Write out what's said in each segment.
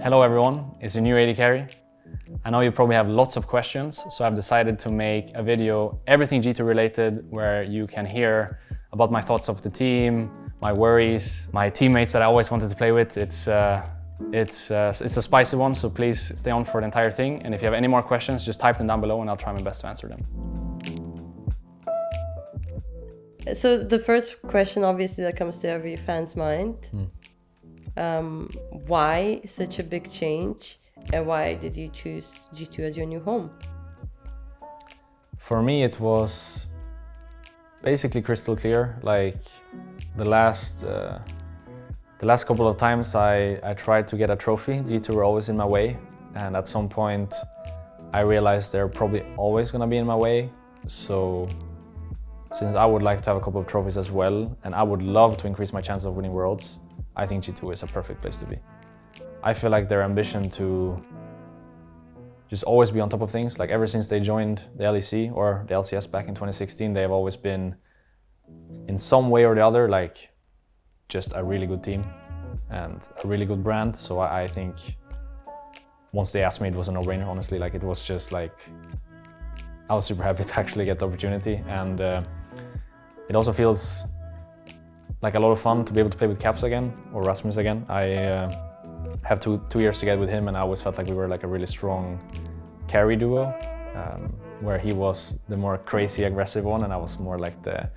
Hello everyone, it's your new AD carry. I know you probably have lots of questions, so I've decided to make a video, everything G2 related, where you can hear about my thoughts of the team, my worries, my teammates that I always wanted to play with. It's a spicy one, so please stay on for the entire thing. And if you have any more questions, just type them down below and I'll try my best to answer them. So the first question, obviously, that comes to every fan's mind. Why such a big change, and why did you choose G2 as your new home? For me, it was basically crystal clear. Like the last couple of times I tried to get a trophy, G2 were always in my way. And at some point, I realized they're probably always gonna be in my way. So since I would like to have a couple of trophies as well, and I would love to increase my chance of winning Worlds, I think G2 is a perfect place to be. I feel like their ambition to just always be on top of things, like ever since they joined the LEC or the LCS back in 2016, they have always been, in some way or the other, like just a really good team and a really good brand. So I think once they asked me, it was a no-brainer, honestly. Like it was just like, I was super happy to actually get the opportunity. And it also feels like a lot of fun to be able to play with Caps again, or Rasmus again. I have two years together with him, and I always felt like we were like a really strong carry duo, where he was the more crazy aggressive one and I was more like the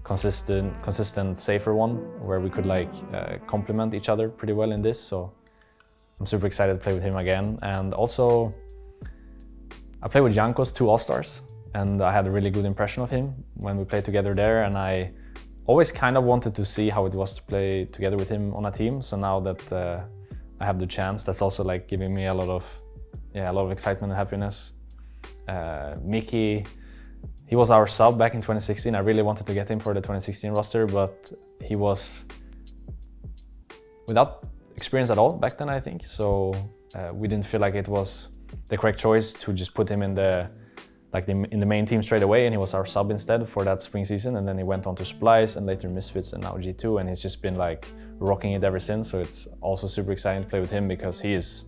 consistent safer one, where we could like complement each other pretty well in this. So I'm super excited to play with him again. And also I played with Jankos 2 All-Stars, and I had a really good impression of him when we played together there, and I always kind of wanted to see how it was to play together with him on a team. So now that I have the chance, that's also like giving me a lot of excitement and happiness. Mickey, he was our sub back in 2016. I really wanted to get him for the 2016 roster, but he was without experience at all back then, I think. So we didn't feel like it was the correct choice to just put him in the main team straight away, and he was our sub instead for that spring season. And then he went on to Splice and later Misfits and now G2, and he's just been like rocking it ever since. So it's also super exciting to play with him because he is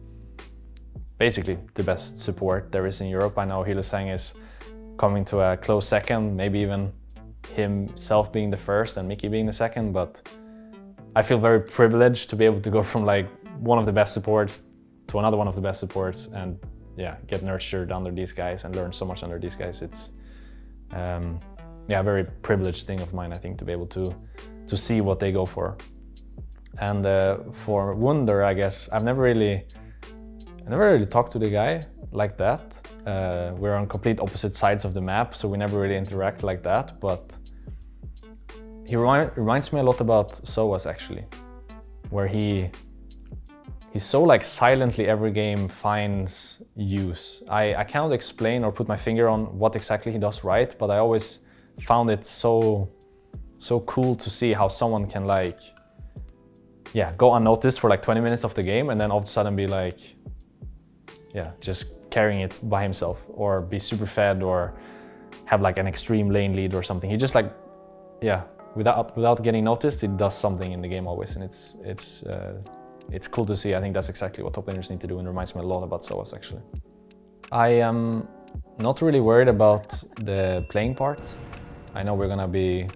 basically the best support there is in Europe. I know Hylissang is coming to a close second, maybe even himself being the first and Mickey being the second, but I feel very privileged to be able to go from like one of the best supports to another one of the best supports and get nurtured under these guys and learn so much under these guys. It's a very privileged thing of mine, I think, to be able to see what they go for. And for Wunder, I guess I never really talked to the guy like that. We're on complete opposite sides of the map, so we never really interact like that. But he reminds me a lot about Soas, actually, where he's so like silently every game finds use. I cannot explain or put my finger on what exactly he does right, but I always found it so cool to see how someone can like go unnoticed for like 20 minutes of the game and then all of a sudden be like just carrying it by himself, or be super fed, or have like an extreme lane lead or something. He just like without getting noticed, he does something in the game always, and it's cool to see. I think that's exactly what top laners need to do, and reminds me a lot about Soas, actually. I am not really worried about the playing part. I know we're gonna be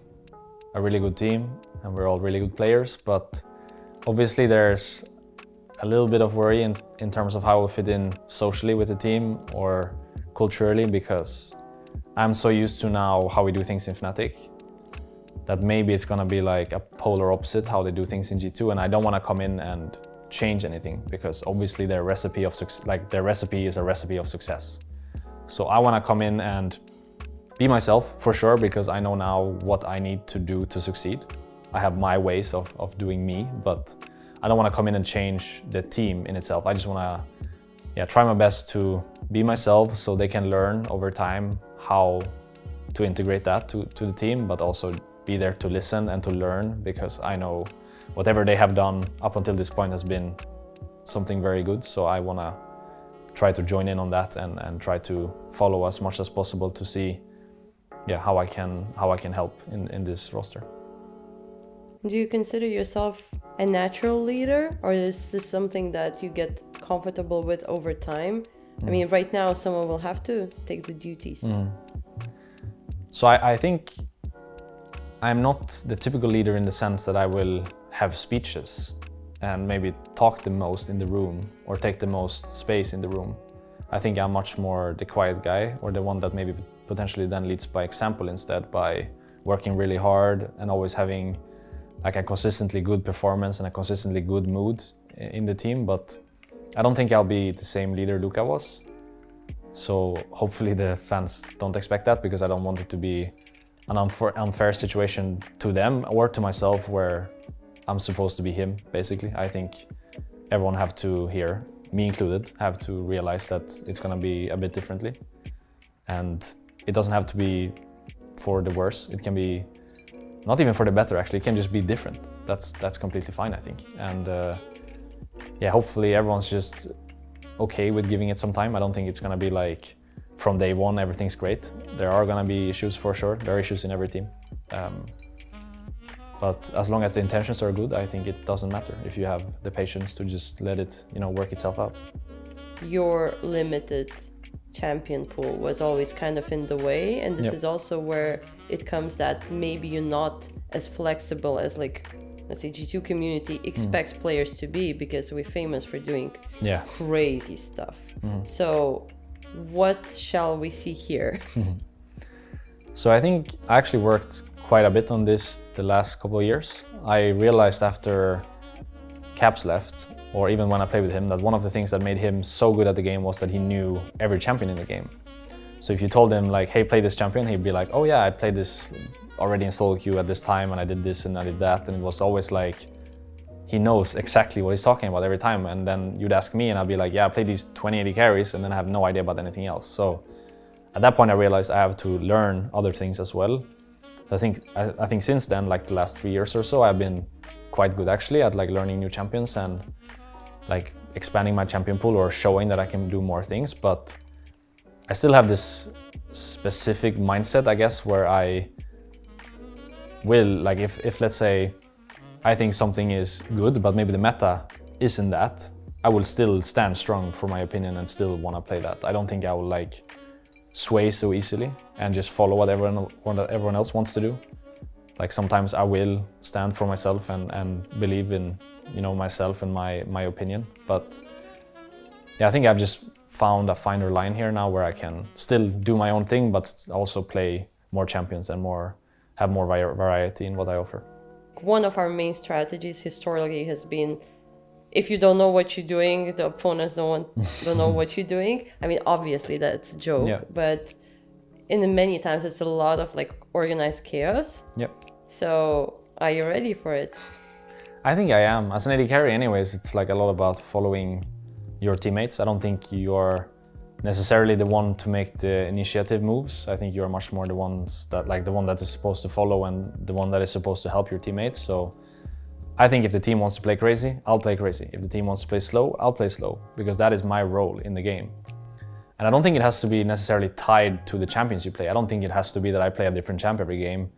a really good team and we're all really good players, but obviously there's a little bit of worry in terms of how we fit in socially with the team or culturally, because I'm so used to now how we do things in Fnatic that maybe it's gonna be like a polar opposite how they do things in G2, and I don't want to come in and change anything, because obviously their recipe is a recipe of success. So I want to come in and be myself for sure, because I know now what I need to do to succeed. I have my ways of doing me, but I don't want to come in and change the team in itself. I just want to try my best to be myself, so they can learn over time how to integrate that to the team, but also be there to listen and to learn, because I know whatever they have done up until this point has been something very good. So I want to try to join in on that and try to follow as much as possible to see how I can help in this roster. Do you consider yourself a natural leader, or is this something that you get comfortable with over time? I mean, right now someone will have to take the duties. So I think I'm not the typical leader in the sense that I will have speeches and maybe talk the most in the room or take the most space in the room. I think I'm much more the quiet guy, or the one that maybe potentially then leads by example instead, by working really hard and always having like a consistently good performance and a consistently good mood in the team. But I don't think I'll be the same leader Luka was. So hopefully the fans don't expect that, because I don't want it to be an unfair situation to them or to myself where I'm supposed to be him, basically. I think everyone have to hear, me included, have to realize that it's gonna be a bit differently. And it doesn't have to be for the worse. It can be not even for the better, actually. It can just be different. That's completely fine, I think. And yeah, hopefully everyone's just okay with giving it some time. I don't think it's gonna be like from day one everything's great. There are gonna be issues for sure. There are issues in every team. But as long as the intentions are good, I think it doesn't matter if you have the patience to just let it, work itself out. Your limited champion pool was always kind of in the way, and this is also where it comes that maybe you're not as flexible as, like, let's say G2 community expects players to be, because we're famous for doing crazy stuff. So what shall we see here? So I think I actually worked quite a bit on this the last couple of years. I realized after Caps left, or even when I played with him, that one of the things that made him so good at the game was that he knew every champion in the game. So if you told him like, hey, play this champion, he'd be like, oh yeah, I played this already in solo queue at this time, and I did this and I did that. And it was always like, he knows exactly what he's talking about every time. And then you'd ask me and I'd be like, yeah, I played these 2080 carries, and then I have no idea about anything else. So at that point I realized I have to learn other things as well. I think since then, like the last 3 years or so, I've been quite good actually at like learning new champions and like expanding my champion pool or showing that I can do more things. But I still have this specific mindset, I guess, where I will, like, if let's say I think something is good, but maybe the meta isn't that, I will still stand strong for my opinion and still want to play that. I don't think I will like sway so easily and just follow what everyone else wants to do. Like sometimes I will stand for myself and believe in myself and my opinion. But yeah, I think I've just found a finer line here now where I can still do my own thing, but also play more champions and have more variety in what I offer. One of our main strategies historically has been, if you don't know what you're doing, the opponents don't know what you're doing. I mean, obviously that's a joke, but in many times it's a lot of like organized chaos. So are you ready for it? I think I am. As an AD carry anyways, it's like a lot about following your teammates. I don't think you're necessarily the one to make the initiative moves. I think you're much more the one that is supposed to follow and the one that is supposed to help your teammates. So I think if the team wants to play crazy, I'll play crazy. If the team wants to play slow, I'll play slow, because that is my role in the game. And I don't think it has to be necessarily tied to the champions you play. I don't think it has to be that I play a different champ every game,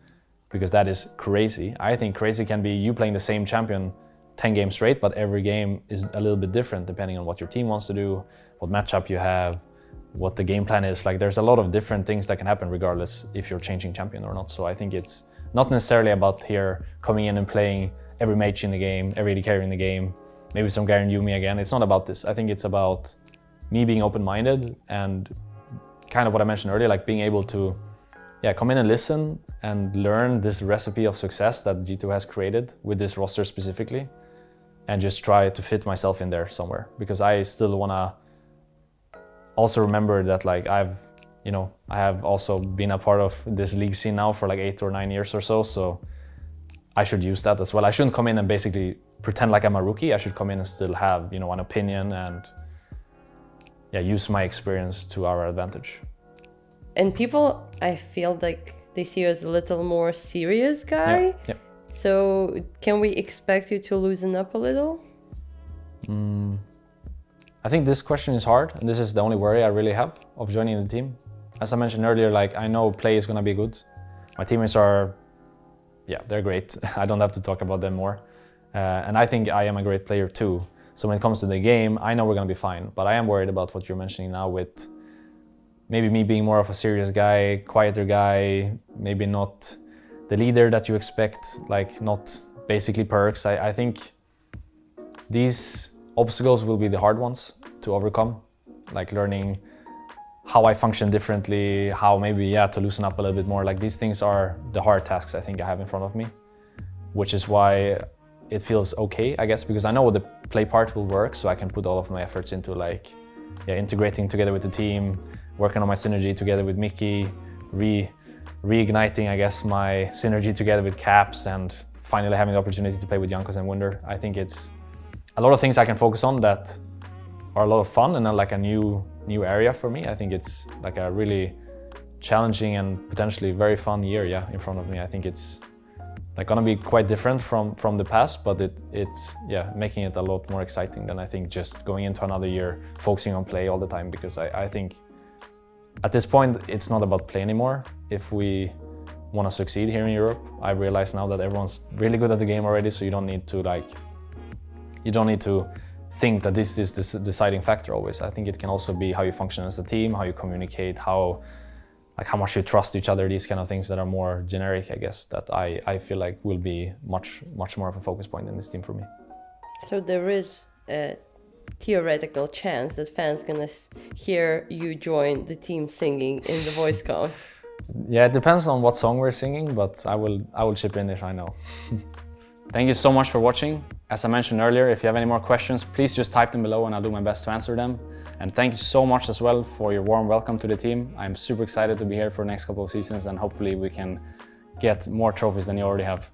because that is crazy. I think crazy can be you playing the same champion 10 games straight, but every game is a little bit different depending on what your team wants to do, what matchup you have, what the game plan is. Like there's a lot of different things that can happen regardless if you're changing champion or not. So I think it's not necessarily about here coming in and playing every mage in the game, every AD carry in the game, maybe some Garen Yumi again. It's not about this. I think it's about me being open-minded and kind of what I mentioned earlier, like being able to come in and listen and learn this recipe of success that G2 has created with this roster specifically, and just try to fit myself in there somewhere, because I still want to also remember that like I have also been a part of this league scene now for like 8 or 9 years or so I should use that as well. I shouldn't come in and basically pretend like I'm a rookie. I should come in and still have, an opinion and use my experience to our advantage. And people, I feel like they see you as a little more serious guy. Yeah. So can we expect you to loosen up a little? I think this question is hard, and this is the only worry I really have of joining the team. As I mentioned earlier, like I know play is gonna be good. My teammates are, they're great. I don't have to talk about them more. And I think I am a great player too. So when it comes to the game, I know we're gonna be fine. But I am worried about what you're mentioning now with maybe me being more of a serious guy, quieter guy, maybe not the leader that you expect, like not basically perks. I think these obstacles will be the hard ones to overcome, like learning how I function differently, how maybe, to loosen up a little bit more. Like these things are the hard tasks I think I have in front of me, which is why it feels okay, I guess, because I know the play part will work, so I can put all of my efforts into like, integrating together with the team, working on my synergy together with Mickey, reigniting, I guess, my synergy together with Caps, and finally having the opportunity to play with Jankos and Wunder. I think it's a lot of things I can focus on that are a lot of fun and like a new area for me. I think it's like a really challenging and potentially very fun year, in front of me. I think it's like gonna be quite different from the past, but it's making it a lot more exciting than I think just going into another year focusing on play all the time, because I think at this point it's not about play anymore. If we want to succeed here in Europe, I realize now that everyone's really good at the game already, so you don't need to think that this is the deciding factor always. I think it can also be how you function as a team, how you communicate, how much you trust each other, these kind of things that are more generic, I guess, that I feel like will be much more of a focus point in this team for me. So there is a theoretical chance that fans gonna hear you join the team singing in the voice comms. Yeah, it depends on what song we're singing, but I will chip in if I know. Thank you so much for watching. As I mentioned earlier, if you have any more questions, please just type them below and I'll do my best to answer them. And thank you so much as well for your warm welcome to the team. I'm super excited to be here for the next couple of seasons, and hopefully we can get more trophies than you already have.